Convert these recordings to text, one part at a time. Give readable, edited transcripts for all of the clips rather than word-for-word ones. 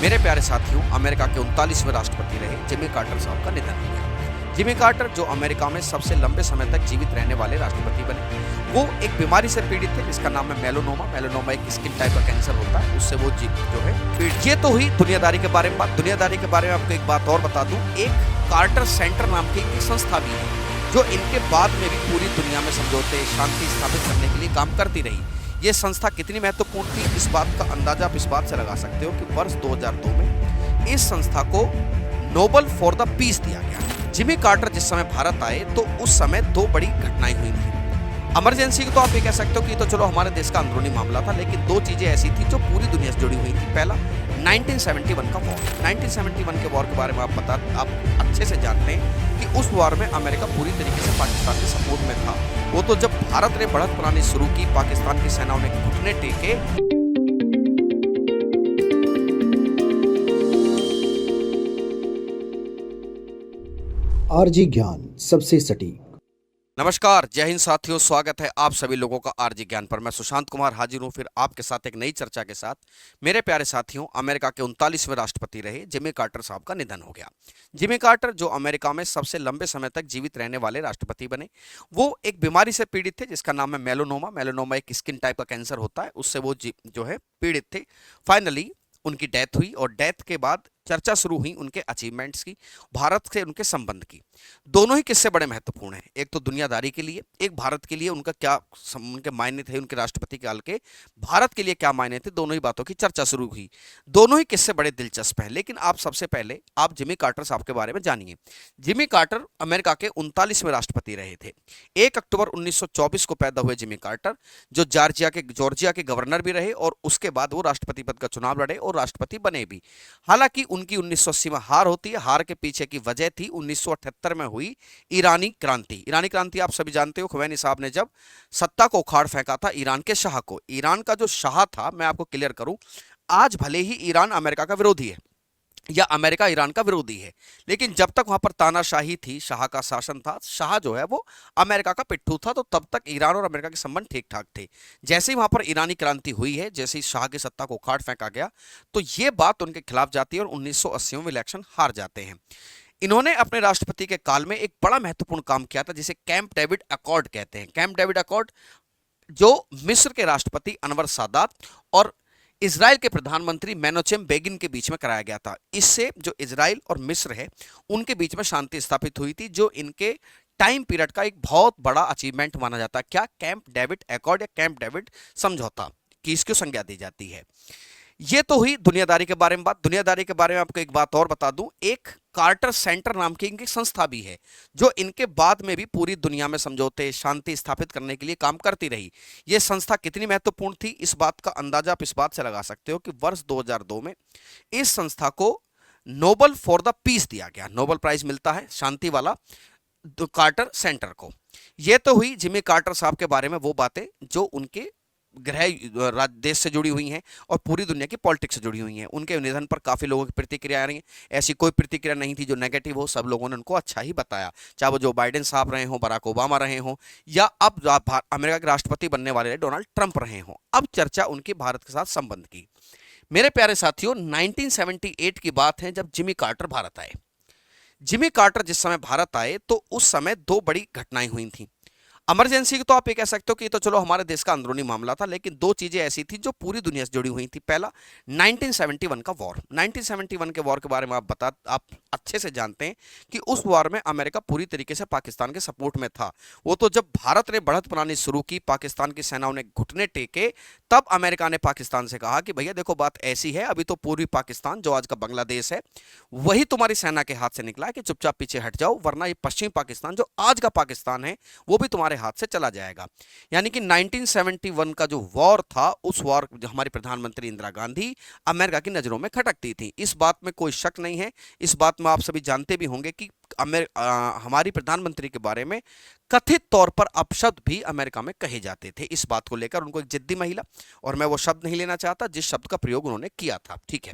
मेरे प्यारे साथियों, अमेरिका के 39वें राष्ट्रपति रहे जिमी कार्टर साहब का निधन हो गया। जिमी कार्टर जो अमेरिका में सबसे लंबे समय तक जीवित रहने वाले राष्ट्रपति बने, वो एक बीमारी से पीड़ित थे जिसका नाम है मेलानोमा। मेलानोमा एक स्किन टाइप का कैंसर होता है, उससे वो जो है पीड़ित। ये तो हुई दुनियादारी के बारे में बात। दुनियादारी के बारे में आपको एक बात और बता दूं, एक कार्टर सेंटर नाम की एक संस्था भी है जो इनके बाद में भी पूरी दुनिया में समझौते, शांति स्थापित करने के लिए काम करती रही। ये संस्था कितनी महत्वपूर्ण थी, इस बात का अंदाजा आप इस बात से लगा सकते हो कि वर्ष 2002 में इस संस्था को नोबेल फॉर द पीस दिया गया। जिमी कार्टर जिस समय भारत आए तो उस समय दो बड़ी घटनाएं हुई थी। इमरजेंसी को तो आप ये कह सकते हो कि तो चलो हमारे देश का अंदरूनी मामला था, लेकिन दो चीजें ऐसी थी जो पूरी दुनिया से जुड़ी हुई थी। पहला 1971 का वॉर। 1971 के वॉर के बारे में आप अच्छे से जानते हैं कि उस वॉर में अमेरिका पूरी तरीके से पाकिस्तान के सपोर्ट में था। वो तो जब भारत ने बढ़त बनानी शुरू की, पाकिस्तान की सेनाओं ने घुटने टेके। आरजी ज्ञान सबसे सटीक। नमस्कार, जय हिंद साथियों, स्वागत है आप सभी लोगों का आरजी ज्ञान पर। मैं सुशांत कुमार हाजिर हूं फिर आपके साथ एक नई चर्चा के साथ। मेरे प्यारे साथियों, अमेरिका के 39वें राष्ट्रपति रहे जिमी कार्टर साहब का निधन हो गया। जिमी कार्टर जो अमेरिका में सबसे लंबे समय तक जीवित रहने वाले राष्ट्रपति बने, वो एक बीमारी से पीड़ित थे जिसका नाम है मेलानोमा। मेलानोमा एक स्किन टाइप का कैंसर होता है, उससे वो जो है पीड़ित थे। फाइनली उनकी डेथ हुई और डेथ के बाद चर्चा शुरू हुई उनके अचीवमेंट्स की, भारत से उनके संबंध की। दोनों ही किस्से बड़े महत्वपूर्ण हैं, एक तो दुनियादारी के लिए, एक भारत के लिए उनका क्या उनके मायने थे, उनके राष्ट्रपति काल के भारत के लिए क्या मायने थे। दोनों ही बातों की चर्चा शुरू हुई। दोनों ही किस्से बड़े दिलचस्प हैं, लेकिन आप सबसे पहले आप जिमी कार्टर साहब के बारे में जानिए। जिमी कार्टर अमेरिका के 39वें राष्ट्रपति रहे थे। 1 अक्टूबर 1924 को पैदा हुए जिमी कार्टर, जो जॉर्जिया के गवर्नर भी रहे और उसके बाद वो राष्ट्रपति पद का चुनाव लड़े और राष्ट्रपति बने भी। हालांकि उनकी 1980 में हार होती है। हार के पीछे की वजह थी 1978 में हुई ईरानी क्रांति। ईरानी क्रांति आप सभी जानते हो, खुमैनी साहब ने जब सत्ता को उखाड़ फेंका था ईरान के शाह को। ईरान का जो शाह था, मैं आपको क्लियर करूं, आज भले ही ईरान अमेरिका का विरोधी है या अमेरिका ईरान का विरोधी है, लेकिन जब तक वहां पर तानाशाही थी, शाह का शासन था, शाह जो है वो अमेरिका का पिट्ठू था, तो तब तक ईरान और अमेरिका के संबंध ठीक ठाक थे। जैसे ही वहां पर ईरानी क्रांति हुई है, जैसे ही शाह की सत्ता को उखाड़ फेंका गया, तो ये बात उनके खिलाफ जाती है और 1980 में इलेक्शन हार जाते हैं। इन्होंने अपने राष्ट्रपति के काल में एक बड़ा महत्वपूर्ण काम किया था जिसे कैंप डेविड अकॉर्ड कहते हैं। कैंप डेविड अकॉर्ड जो मिस्र के राष्ट्रपति अनवर सादात और इजराइल के प्रधानमंत्री मेनोचेम बेगिन के बीच में कराया गया था। इससे जो इजराइल और मिस्र है उनके बीच में शांति स्थापित हुई थी, जो इनके टाइम पीरियड का एक बहुत बड़ा अचीवमेंट माना जाता है। क्या? कैंप डेविड अकॉर्ड या कैंप डेविड समझौता की इसको संज्ञा दी जाती है। ये तो हुई दुनियादारी के बारे में बात। दुनियादारी के बारे में आपको एक बात और बता दूं, एक कार्टर सेंटर नाम की इनकी संस्था भी है जो इनके बाद में भी पूरी दुनिया में समझौते, शांति स्थापित करने के लिए काम करती रही। यह संस्था कितनी महत्वपूर्ण थी, इस बात का अंदाजा आप इस बात से लगा सकते हो कि वर्ष 2002 में इस संस्था को नोबेल फॉर द पीस दिया गया। नोबेल प्राइज मिलता है शांति वाला कार्टर सेंटर को। यह तो हुई जिमी कार्टर साहब के बारे में वो बातें जो उनके गृह देश से जुड़ी हुई हैं और पूरी दुनिया की पॉलिटिक्स से जुड़ी हुई हैं। उनके निधन पर काफ़ी लोगों की प्रतिक्रिया आ रही हैं। ऐसी कोई प्रतिक्रिया नहीं थी जो नेगेटिव हो, सब लोगों ने उनको अच्छा ही बताया, चाहे वो जो बाइडेन साहब रहे हों, बराक ओबामा रहे हों, या अब अमेरिका के राष्ट्रपति बनने वाले डोनाल्ड ट्रंप रहे हों। अब चर्चा उनकी भारत के साथ संबंध की। मेरे प्यारे साथियों, 1978 की बात है जब जिमी कार्टर भारत आए। जिमी कार्टर जिस समय भारत आए तो उस समय दो बड़ी घटनाएं हुई थी। इमरजेंसी को तो आप ये कह सकते हो कि तो चलो हमारे देश का अंदरूनी मामला था, लेकिन दो चीजें ऐसी थी जो पूरी दुनिया से जुड़ी हुई थी। पहला 1971 का वॉर। 1971 के वॉर के बारे में आप अच्छे से जानते हैं कि उस वॉर में अमेरिका पूरी तरीके से पाकिस्तान के सपोर्ट में था। वो तो जब भारत ने बढ़त बनानी शुरू की, पाकिस्तान की सेनाओं ने घुटने टेके, तब अमेरिका ने पाकिस्तान से कहा कि भैया देखो बात ऐसी है, अभी तो पूर्वी पाकिस्तान जो आज का बांग्लादेश है वही तुम्हारी सेना के हाथ से निकला है कि चुपचाप पीछे हट जाओ, वरना ये पश्चिमी पाकिस्तान जो आज का पाकिस्तान है वो भी तुम्हारे हाथ से चला जाएगा। यानी कि 1971 का जो वॉर था, उस वॉर हमारी प्रधानमंत्री इंदिरा गांधी अमेरिका की नजरों में खटकती थी, इस बात में कोई शक नहीं है। इस बात में आप सभी जानते भी होंगे कि हमारी प्रधानमंत्री के बारे में कथित तौर पर अपशब्द भी अमेरिका में कहे जाते थे। इस बात को लेकर उनको एक जिद्दी महिला, और मैं वो शब्द नहीं लेना चाहता जिस शब्द का प्रयोग उन्होंने किया था, ठीक है।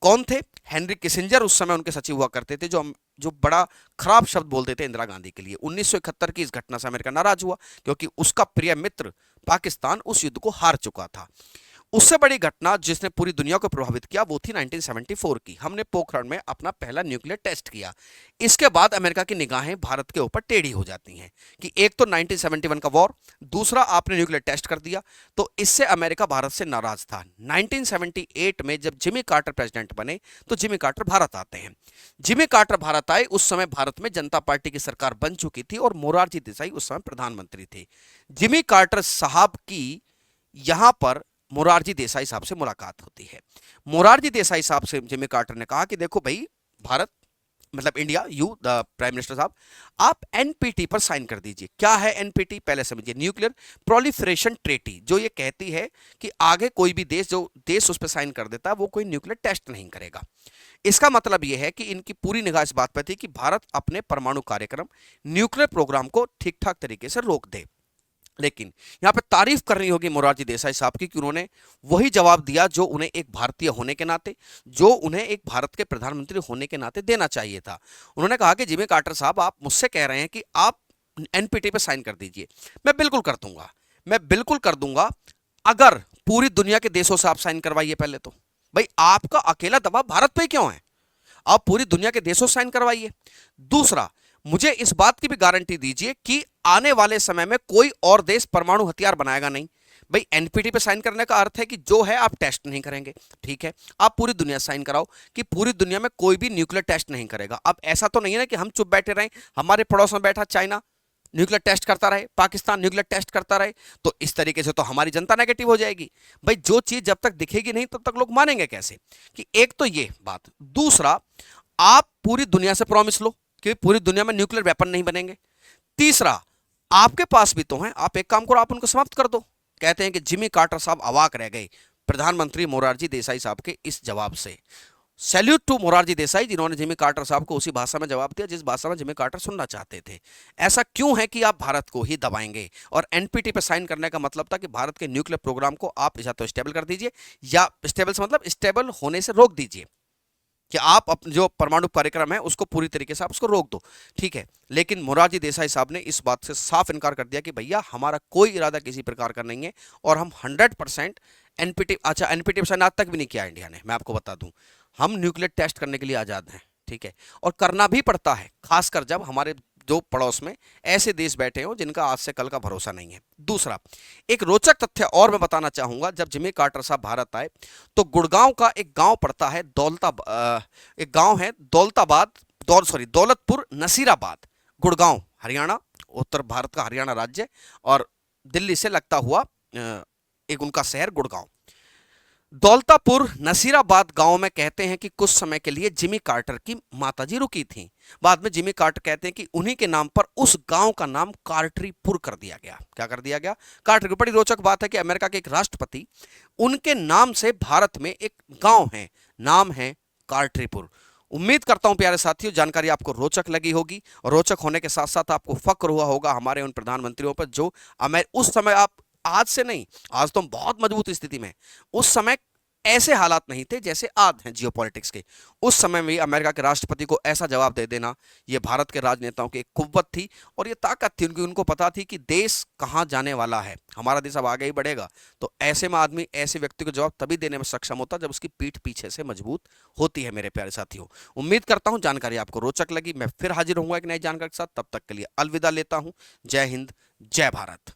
कौन थे? हेनरी किसिंजर उस समय उनके सचिव हुआ करते थे, जो बड़ा खराब शब्द बोलते थे इंदिरा गांधी के लिए। 1971 की इस घटना से अमेरिका नाराज हुआ क्योंकि उसका प्रिय मित्र पाकिस्तान उस युद्ध को हार चुका था। उससे बड़ी घटना जिसने पूरी दुनिया को प्रभावित किया वो थी 1974 की। हमने पोखरण में अपना पहला न्यूक्लियर टेस्ट किया। इसके बाद अमेरिका की निगाहें भारत के ऊपर टेढ़ी हो जाती हैं कि एक तो 1971 का वॉर, दूसरा आपने न्यूक्लियर टेस्ट कर दिया। तो इससे अमेरिका भारत से नाराज था। 1978 में जब जिमी कार्टर प्रेसिडेंट बने तो जिमी कार्टर भारत आते हैं। जिमी कार्टर भारत आए, उस समय भारत में जनता पार्टी की सरकार बन चुकी थी और मोरारजी देसाई उस समय प्रधानमंत्री थे। जिमी कार्टर साहब की यहां पर मोरारजी देसाई साहब से मुलाकात होती है। मोरारजी देसाई साहब से जिमी कार्टर ने कहा कि देखो भाई, भारत मतलब India, you the prime minister साहब, आप एनपीटी पर साइन कर दीजिए। क्या है एनपीटी, पहले समझिए। न्यूक्लियर प्रोलिफरेशन ट्रेटी, जो ये कहती है कि आगे कोई भी देश, जो देश उस पर साइन कर देता है वो कोई न्यूक्लियर टेस्ट नहीं करेगा। इसका मतलब यह है कि इनकी पूरी निगाह इस बात पर थी कि भारत अपने परमाणु कार्यक्रम, न्यूक्लियर प्रोग्राम को ठीक ठाक तरीके से रोक दे। लेकिन यहां पे तारीफ करनी होगी मोरारजी देसाई साहब की कि उन्होंने वही जवाब दिया जो उन्हें एक भारतीय होने के नाते, जो उन्हें एक भारत के प्रधानमंत्री होने के नाते देना चाहिए था। उन्होंने कहा कि जिमी कार्टर साहब, आप मुझसे कह रहे हैं कि आप एनपीटी पे साइन कर दीजिए। मैं बिल्कुल कर दूंगा, मैं बिल्कुल कर दूंगा, अगर पूरी दुनिया के देशों से आप साइन करवाइए। पहले तो भाई, आपका अकेला दबाव भारत पे क्यों है? आप पूरी दुनिया के देशों से साइन करवाइए। दूसरा, मुझे इस बात की भी गारंटी दीजिए कि आने वाले समय में कोई और देश परमाणु हथियार बनाएगा नहीं। भाई, एनपीटी पे साइन करने का अर्थ है कि जो है आप टेस्ट नहीं करेंगे, ठीक है। आप पूरी दुनिया साइन कराओ कि पूरी दुनिया में कोई भी न्यूक्लियर टेस्ट नहीं करेगा। अब ऐसा तो नहीं है ना कि हम चुप बैठे रहें, हमारे पड़ोस में बैठा चाइना न्यूक्लियर टेस्ट करता रहे, पाकिस्तान न्यूक्लियर टेस्ट करता रहे, तो इस तरीके से तो हमारी जनता नेगेटिव हो जाएगी। भाई, जो चीज जब तक दिखेगी नहीं तब तक लोग मानेंगे कैसे? कि एक तो ये बात। दूसरा, आप पूरी दुनिया से प्रॉमिस लो कि पूरी दुनिया में न्यूक्लियर वेपन नहीं बनेंगे। तीसरा, आपके पास भी तो हैं, आप एक काम करो, आप उनको समाप्त कर दो। कहते हैं कि जिमी कार्टर साहब अवाक रह गए प्रधानमंत्री मोरारजी देसाई साहब के इस जवाब से। सैल्यूट टू मोरारजी देसाई, जिन्होंने जिमी कार्टर साहब को उसी भाषा में जवाब दिया जिस भाषा में जिमी कार्टर सुनना चाहते थे। ऐसा क्यों है कि आप भारत को ही दबाएंगे? और एनपीटी पर साइन करने का मतलब था कि भारत के न्यूक्लियर प्रोग्राम को आप या तो स्टेबल कर दीजिए, या स्टेबल से मतलब स्टेबल होने से रोक दीजिए, कि आप अपने जो परमाणु कार्यक्रम है उसको पूरी तरीके से आप उसको रोक दो, ठीक है। लेकिन मोरारजी देसाई साहब ने इस बात से साफ इनकार कर दिया कि भैया, हमारा कोई इरादा किसी प्रकार का नहीं है, और हम 100% एनपीटी, अच्छा एनपीटी साइन आज तक भी नहीं किया इंडिया ने, मैं आपको बता दूं। हम न्यूक्लियर टेस्ट करने के लिए आजाद हैं, ठीक है, और करना भी पड़ता है, खासकर जब हमारे जो पड़ोस में ऐसे देश बैठे हो जिनका आज से कल का भरोसा नहीं है। दूसरा, एक रोचक तथ्य और मैं बताना चाहूंगा। जब जिमी कार्टर साहब भारत आए तो गुड़गांव का एक गांव पड़ता है एक गांव है दौलतपुर नसीराबाद, गुड़गांव हरियाणा, उत्तर भारत का हरियाणा राज्य, और दिल्ली से लगता हुआ एक उनका शहर गुड़गांव। दौलतापुर नसीराबाद गांव में कहते हैं कि कुछ समय के लिए जिमी कार्टर की माताजी रुकी थी। बाद में जिमी कार्टर कहते हैं कि उन्हीं के नाम पर उस गांव का नाम कार्टरीपुर कर दिया गया। क्या कर दिया गया? कार्टरीपुर। बड़ी रोचक बात है कि अमेरिका के एक राष्ट्रपति, उनके नाम से भारत में एक गांव है, नाम है कार्टरीपुर। उम्मीद करता हूं प्यारे साथियों, जानकारी आपको रोचक लगी होगी, और रोचक होने के साथ साथ आपको फक्र हुआ होगा हमारे उन प्रधानमंत्रियों पर जो उस समय, आप आज से नहीं, आज तो हम बहुत मजबूत स्थिति में, उस समय ऐसे हालात नहीं थे जैसे आज हैं जियोपॉलिटिक्स के। उस समय में अमेरिका के राष्ट्रपति को ऐसा जवाब दे देना, ये भारत के राजनेताओं की एक कुव्वत थी और ये ताकत थी उनकी। उनको पता थी कि देश कहां जाने वाला है, हमारा देश अब आगे ही बढ़ेगा। तो ऐसे में आदमी ऐसे व्यक्ति को जवाब तभी देने में सक्षम होता जब उसकी पीठ पीछे से मजबूत होती है। मेरे प्यारे साथियों, उम्मीद करता हूं जानकारी आपको रोचक लगी। मैं फिर हाजिर होऊंगा एक नई जानकारी के साथ, तब तक के लिए अलविदा लेता हूं। जय हिंद, जय भारत।